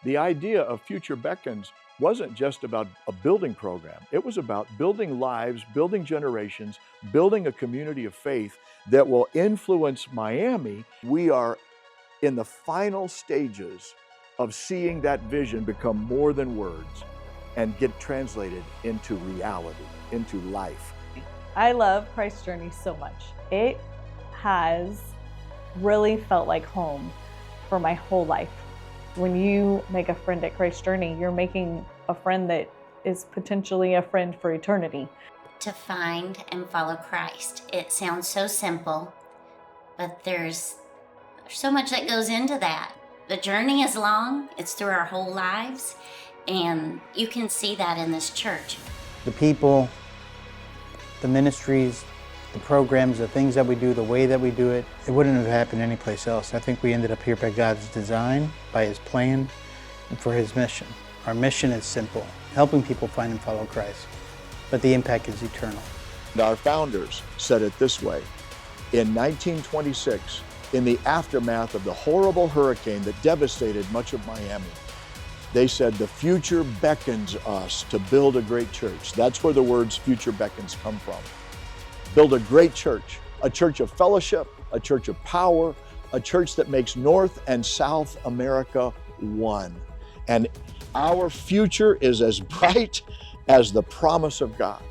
The idea of Future Beckons wasn't just about a building program. It was about building lives, building generations, building a community of faith that will influence Miami. We are in the final stages of seeing that vision become more than words and get translated into reality, into life. I love Christ's Journey so much. It has really felt like home for my whole life. When you make a friend at Christ's Journey, you're making a friend that is potentially a friend for eternity. To find and follow Christ. It sounds so simple, but there's so much that goes into that. The journey is long, it's through our whole lives, and you can see that in this church. The people, the ministries, the programs, the things that we do, the way that we do it, it wouldn't have happened anyplace else. I think we ended up here by God's design, by His plan, and for His mission. Our mission is simple, helping people find and follow Christ, but the impact is eternal. And our founders said it this way: in 1926, in the aftermath of the horrible hurricane that devastated much of Miami, they said, the future beckons us to build a great church. That's where the words future beckons come from. Build a great church, a church of fellowship, a church of power, a church that makes North and South America one. And our future is as bright as the promise of God.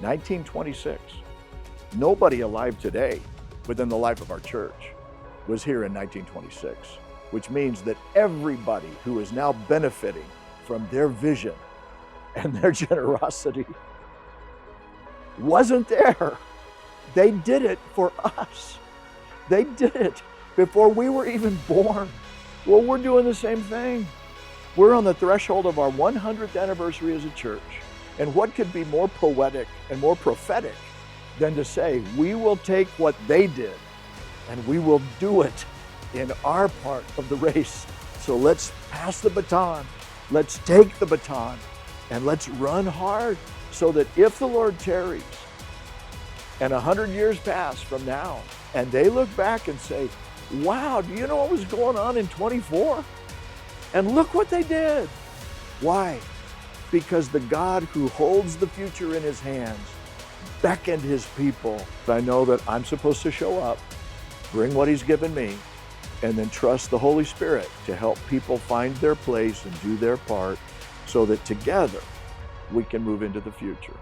1926. Nobody alive today within the life of our church was here in 1926, which means that everybody who is now benefiting from their vision and their generosity wasn't there. They did it for us. They did it before we were even born. Well, we're doing the same thing. We're on the threshold of our 100th anniversary as a church. And what could be more poetic and more prophetic than to say, we will take what they did and we will do it in our part of the race. So let's pass the baton. Let's take the baton and let's run hard so that if the Lord tarries and 100 years pass from now and they look back and say, wow, do you know what was going on in 24? And look what they did. Why? Because the God who holds the future in His hands beckoned His people. I know that I'm supposed to show up, bring what He's given me, and then trust the Holy Spirit to help people find their place and do their part so that together we can move into the future.